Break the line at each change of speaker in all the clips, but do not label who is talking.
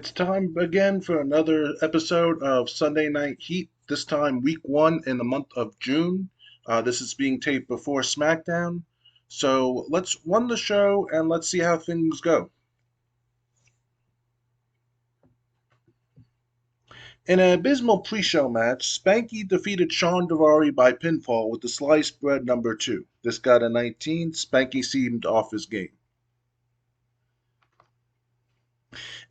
It's time again for another episode of Sunday Night Heat, this time week one in the month of June. This is being taped before SmackDown. So let's run the show and let's see how things go. In an abysmal pre-show match, Spanky defeated Sean Devari by pinfall with the sliced bread number 2. This got a 19. Spanky seemed off his game.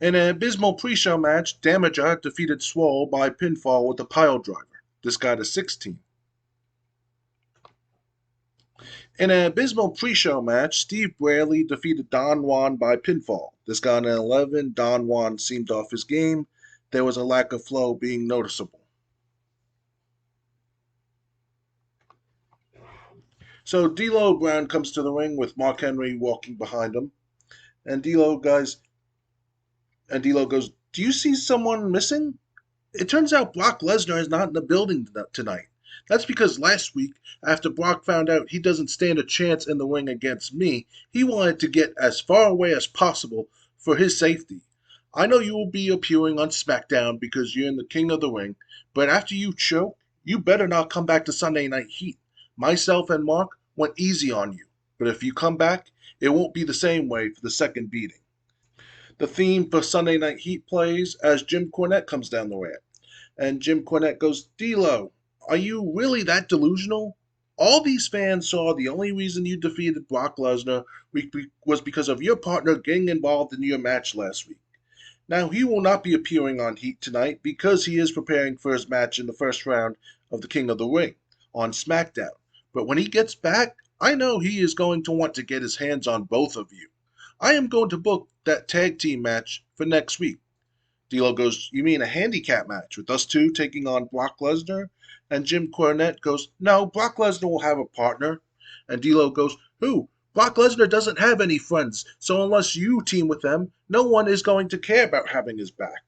In an abysmal pre-show match, Damager defeated Swole by pinfall with a pile driver. This got a 16. In an abysmal pre-show match, Steve Braley defeated Don Juan by pinfall. This got an 11. Don Juan seemed off his game. There was a lack of flow being noticeable. So D'Lo Brown comes to the ring with Mark Henry walking behind him. And D'Lo goes, "Do you see someone missing?" It turns out Brock Lesnar is not in the building tonight. That's because last week, after Brock found out he doesn't stand a chance in the ring against me, he wanted to get as far away as possible for his safety. I know you will be appearing on SmackDown because you're in the King of the Ring, but after you choke, you better not come back to Sunday Night Heat. Myself and Mark went easy on you, but if you come back, it won't be the same way for the second beating. The theme for Sunday Night Heat plays as Jim Cornette comes down the ramp. And Jim Cornette goes, "D'Lo, are you really that delusional? All these fans saw the only reason you defeated Brock Lesnar was because of your partner getting involved in your match last week. Now, he will not be appearing on Heat tonight because he is preparing for his match in the first round of the King of the Ring on SmackDown. But when he gets back, I know he is going to want to get his hands on both of you. I am going to book that tag team match for next week." D'Lo goes, "You mean a handicap match with us two taking on Brock Lesnar?" And Jim Cornette goes, "No, Brock Lesnar will have a partner." And D'Lo goes, "Who? Brock Lesnar doesn't have any friends, so unless you team with them, no one is going to care about having his back."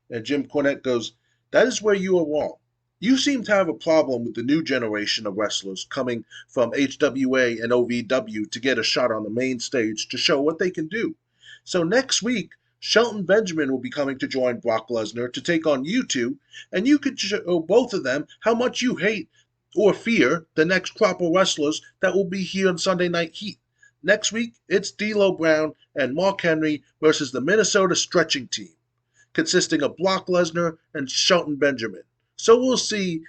And Jim Cornette goes, "That is where you are wrong. You seem to have a problem with the new generation of wrestlers coming from HWA and OVW to get a shot on the main stage to show what they can do. So next week, Shelton Benjamin will be coming to join Brock Lesnar to take on you two, and you could show both of them how much you hate or fear the next crop of wrestlers that will be here on Sunday Night Heat. Next week, it's D'Lo Brown and Mark Henry versus the Minnesota Stretching Team, consisting of Brock Lesnar and Shelton Benjamin. So we'll see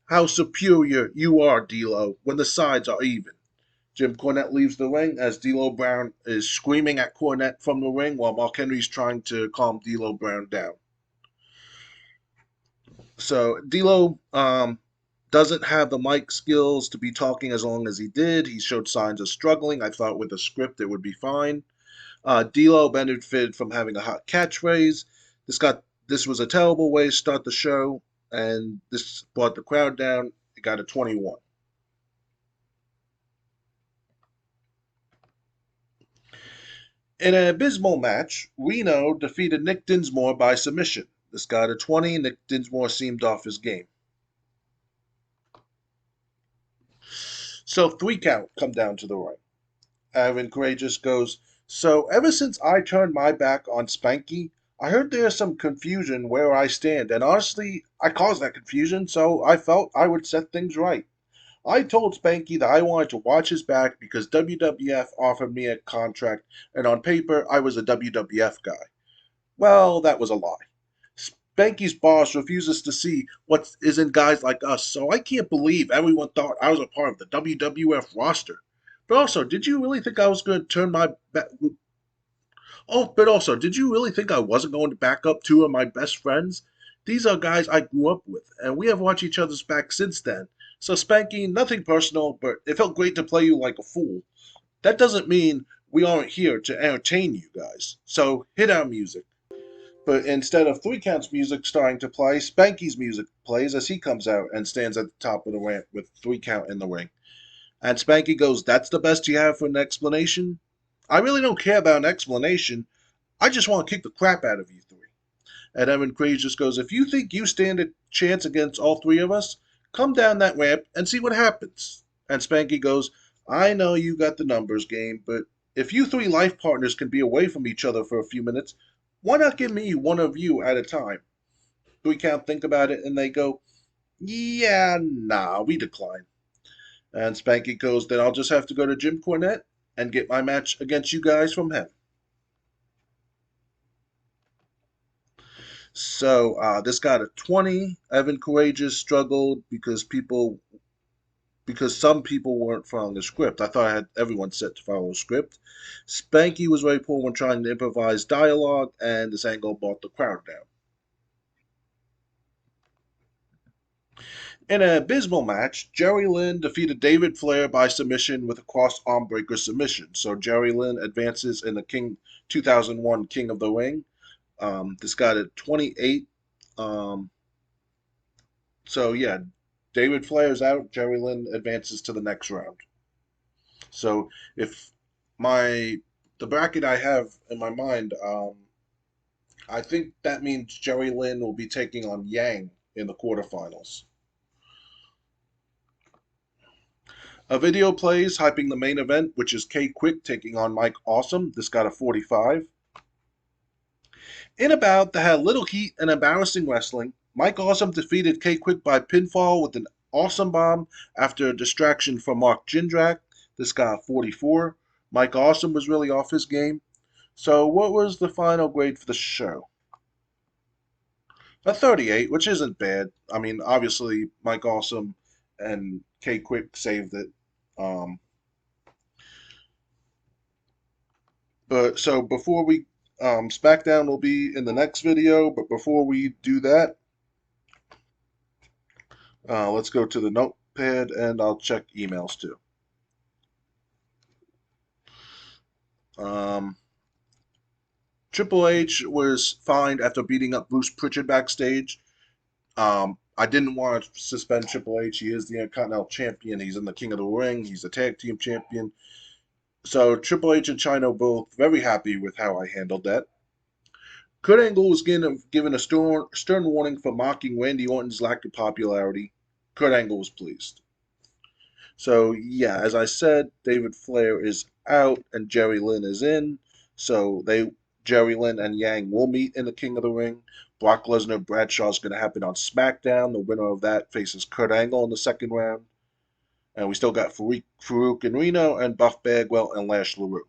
how superior you are, D'Lo, when the sides are even." Jim Cornette leaves the ring as D'Lo Brown is screaming at Cornette from the ring while Mark Henry's trying to calm D'Lo Brown down. So D'Lo doesn't have the mic skills to be talking as long as he did. He showed signs of struggling. I thought with a script it would be fine. D'Lo benefited from having a hot catchphrase. This was a terrible way to start the show, and this brought the crowd down. It got a 21. In an abysmal match, Reno defeated Nick Dinsmore by submission. This got a 20. Nick Dinsmore seemed off his game. So 3 count come down to the ring. Aaron Courageous goes, "So ever since I turned my back on Spanky, I heard there's some confusion where I stand, and honestly, I caused that confusion, so I felt I would set things right. I told Spanky that I wanted to watch his back because WWF offered me a contract, and on paper, I was a WWF guy. Well, that was a lie. Spanky's boss refuses to see what is in guys like us, so I can't believe everyone thought I was a part of the WWF roster. But also, did you really think I was going to turn my back? But also, did you really think I wasn't going to back up two of my best friends? These are guys I grew up with, and we have watched each other's back since then. So, Spanky, nothing personal, but it felt great to play you like a fool. That doesn't mean we aren't here to entertain you guys. So, hit our music." But instead of 3 counts music starting to play, Spanky's music plays as he comes out and stands at the top of the ramp with 3 count in the ring. And Spanky goes, "That's the best you have for an explanation? I really don't care about an explanation. I just want to kick the crap out of you three." And Evan Craze just goes, "If you think you stand a chance against all three of us, come down that ramp and see what happens." And Spanky goes, "I know you got the numbers game, but if you three life partners can be away from each other for a few minutes, Why not give me one of you at a time? 3 count, think about it, and they go, yeah, nah, we decline. And Spanky goes, then I'll just have to go to Jim Cornette and get my match against you guys from him. So this got a 20. Evan Courageous struggled because some people weren't following the script. I thought I had everyone set to follow the script. Spanky was very poor when trying to improvise dialogue, and this angle brought the crowd down. In an abysmal match, Jerry Lynn defeated David Flair by submission with a cross arm breaker submission. So Jerry Lynn advances in the King 2001 King of the Ring. This got a 28. Um, so yeah, David Flair is out. Jerry Lynn advances to the next round. So if my the bracket I have in my mind, I think that means Jerry Lynn will be taking on Yang in the quarterfinals. A video plays hyping the main event, which is k-kwik taking on Mike Awesome. This got a 45. In a bout that had little heat and embarrassing wrestling, Mike Awesome defeated k-kwik by pinfall with an awesome bomb after a distraction from Mark Jindrak. This got a 44. Mike Awesome was really off his game. So what was the final grade for the show? A 38, which isn't bad. I mean, obviously Mike Awesome and k-kwik saved it. Um, But so before we SmackDown will be in the next video, but before we do that, let's go to the notepad and I'll check emails too. Um, Triple H was fined after beating up Bruce Pritchard backstage. I didn't want to suspend Triple H. He is the Intercontinental Champion. He's in the King of the Ring. He's the Tag Team Champion. So Triple H and Chyna are both very happy with how I handled that. Kurt Angle was given a stern warning for mocking Randy Orton's lack of popularity. Kurt Angle was pleased. So, yeah, as I said, David Flair is out and Jerry Lynn is in. So, Jerry Lynn and Yang will meet in the King of the Ring. Brock Lesnar Bradshaw is going to happen on SmackDown. The winner of that faces Kurt Angle in the second round. And we still got Farouk and Reno and Buff Bagwell and Lash LaRue.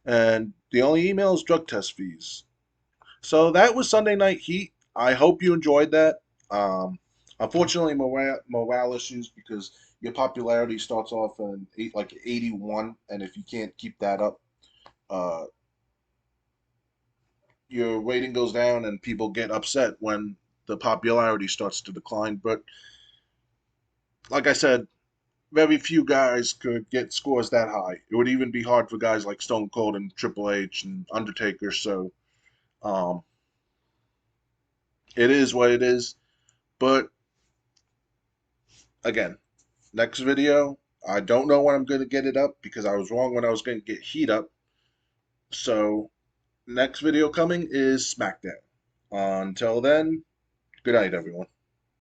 And the only email is drug test fees. So that was Sunday Night Heat. I hope you enjoyed that. Unfortunately, morale issues because your popularity starts off in like 81, and if you can't keep that up, uh, your rating goes down, and people get upset when the popularity starts to decline. But like I said, very few guys could get scores that high. It would even be hard for guys like Stone Cold and Triple H and Undertaker. So um, it is what it is. But again, next video, I don't know when I'm going to get it up because I was wrong when I was going to get Heat up. So, next video coming is SmackDown. Until then, good night, everyone.